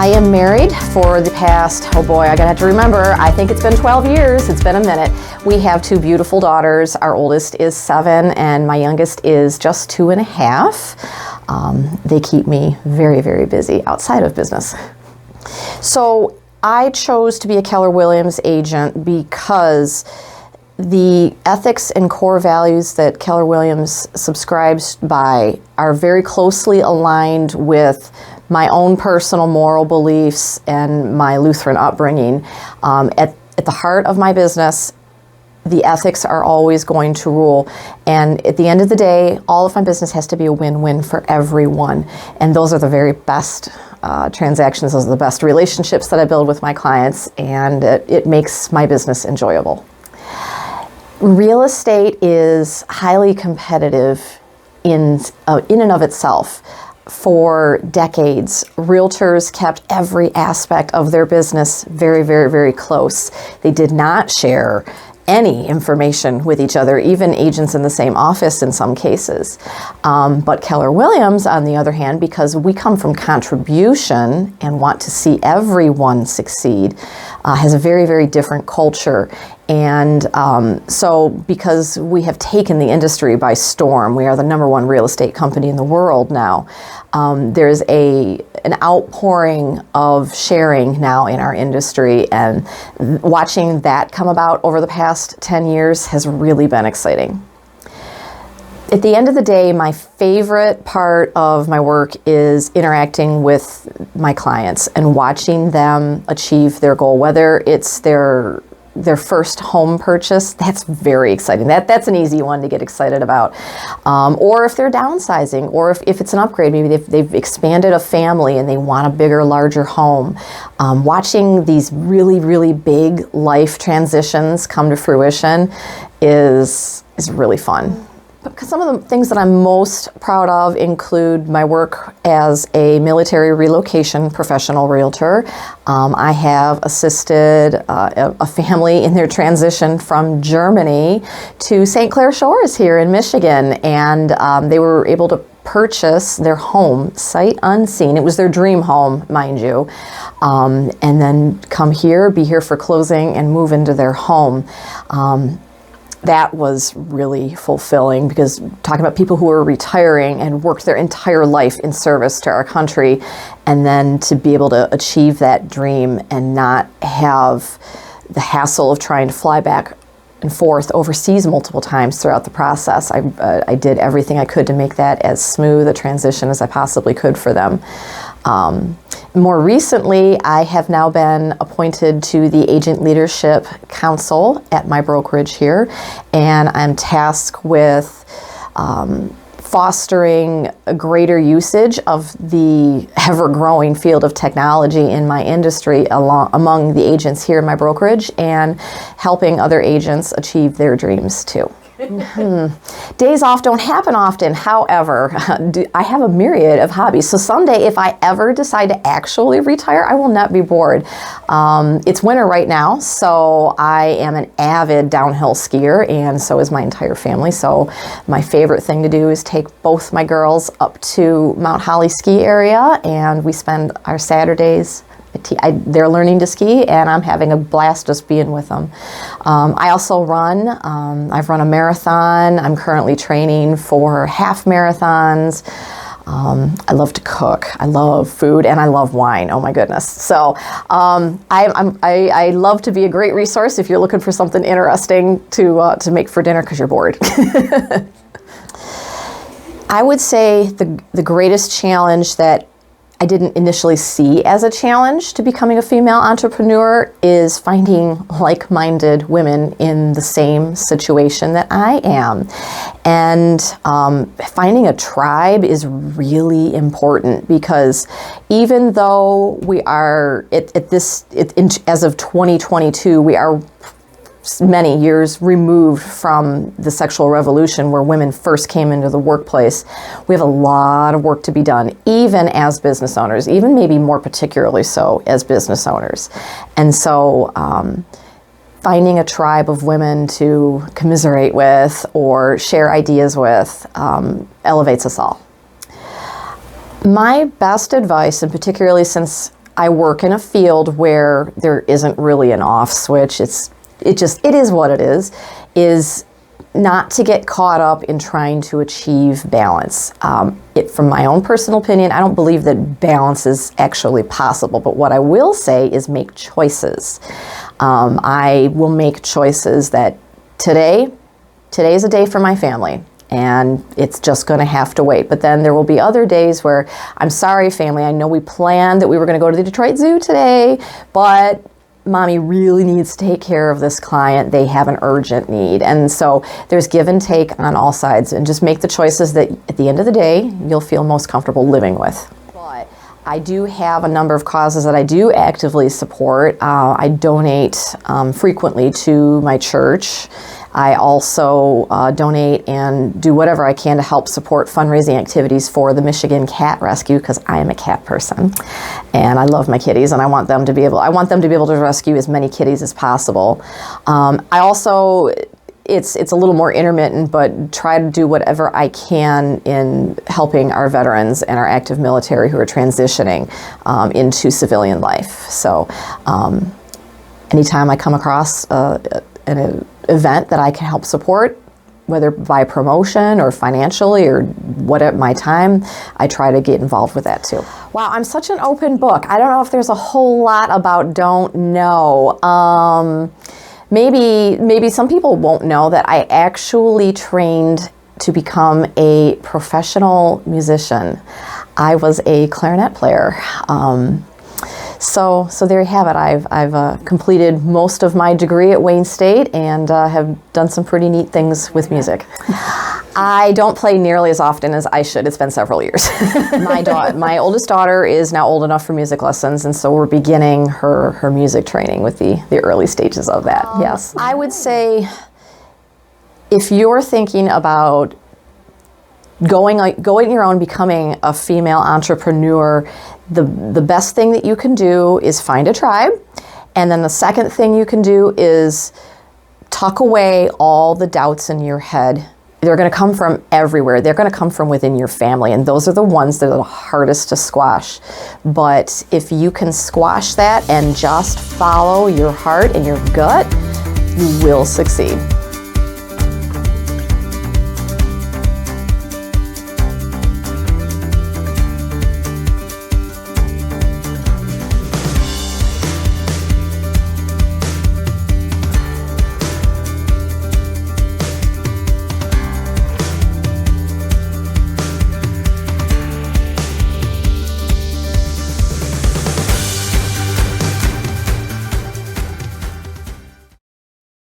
I am married for the past, oh boy, I gotta have to remember, I think it's been 12 years, it's been a minute. We have two beautiful daughters. Our oldest is 7 and my youngest is just 2.5. They keep me very, very busy outside of business. So I chose to be a Keller Williams agent because the ethics and core values that Keller Williams subscribes by are very closely aligned with my own personal moral beliefs and my Lutheran upbringing. At the heart of my business, the ethics are always going to rule. And at the end of the day, all of my business has to be a win-win for everyone. And those are the very best transactions. Those are the best relationships that I build with my clients, and it makes my business enjoyable. Real estate is highly competitive in and of itself. For decades, realtors kept every aspect of their business very, very, very close. They did not share any information with each other, even agents in the same office in some cases. But Keller Williams, on the other hand, because we come from contribution and want to see everyone succeed, has a very, very different culture. And so because we have taken the industry by storm, we are the #1 real estate company in the world now. There's an outpouring of sharing now in our industry, and watching that come about over the past 10 years has really been exciting. At the end of the day, my favorite part of my work is interacting with my clients and watching them achieve their goal, whether it's their first home purchase. That's very exciting. That's an easy one to get excited about. Or if they're downsizing, or if it's an upgrade, maybe they've expanded a family and they want a bigger, larger home. Watching these really, really big life transitions come to fruition is really fun. Because some of the things that I'm most proud of include my work as a military relocation professional realtor. I have assisted a family in their transition from Germany to St. Clair Shores here in Michigan, and they were able to purchase their home sight unseen. It was their dream home, mind you, and then come here, be here for closing, and move into their home. That was really fulfilling, because talking about people who are retiring and worked their entire life in service to our country, and then to be able to achieve that dream and not have the hassle of trying to fly back and forth overseas multiple times throughout the process. I did everything I could to make that as smooth a transition as I possibly could for them. More recently, I have now been appointed to the Agent Leadership Council at my brokerage here, and I'm tasked with fostering a greater usage of the ever-growing field of technology in my industry among the agents here in my brokerage, and helping other agents achieve their dreams too. Days off don't happen often. However, I have a myriad of hobbies. So someday, if I ever decide to actually retire, I will not be bored. It's winter right now, so I am an avid downhill skier, and so is my entire family. So my favorite thing to do is take both my girls up to Mount Holly ski area, and we spend our Saturdays. They're learning to ski, and I'm having a blast just being with them. I also run. I've run a marathon. I'm currently training for half marathons. I love to cook. I love food, and I love wine. Oh my goodness! So I love to be a great resource if you're looking for something interesting to make for dinner because you're bored. I would say the greatest challenge that I didn't initially see as a challenge to becoming a female entrepreneur is finding like-minded women in the same situation that I am. And finding a tribe is really important, because even though we are as of 2022, we are many years removed from the sexual revolution where women first came into the workplace. We have a lot of work to be done, even as business owners, even maybe more particularly so as business owners. And so finding a tribe of women to commiserate with or share ideas with elevates us all. My best advice, and particularly since I work in a field where there isn't really an off switch. It is what it is not to get caught up in trying to achieve balance. From my own personal opinion, I don't believe that balance is actually possible, but what I will say is make choices. I will make choices that today's a day for my family, and it's just going to have to wait. But then there will be other days where, I'm sorry, family, I know we planned that we were going to go to the Detroit Zoo today, but Mommy really needs to take care of this client. They have an urgent need. And so there's give and take on all sides, and just make the choices that at the end of the day, you'll feel most comfortable living with. But I do have a number of causes that I do actively support. I donate frequently to my church. I also donate and do whatever I can to help support fundraising activities for the Michigan Cat Rescue, because I am a cat person and I love my kitties, and I want them to be able to rescue as many kitties as possible. I also, it's a little more intermittent, but try to do whatever I can in helping our veterans and our active military who are transitioning into civilian life. So anytime I come across an event that I can help support, whether by promotion or financially or whatever, my time, I try to get involved with that too. Wow, I'm such an open book. I don't know if there's a whole lot about don't know. Maybe some people won't know that I actually trained to become a professional musician. I was a clarinet player. So there you have it. I've completed most of my degree at Wayne State and have done some pretty neat things with music. I don't play nearly as often as I should. It's been several years. My oldest daughter is now old enough for music lessons, and so we're beginning her music training with the early stages of that. Yes. I would say if you're thinking about going your own, becoming a female entrepreneur, the best thing that you can do is find a tribe. And then the second thing you can do is tuck away all the doubts in your head. They're going to come from everywhere. They're going to come from within your family, and those are the ones that are the hardest to squash. But if you can squash that and just follow your heart and your gut, you will succeed.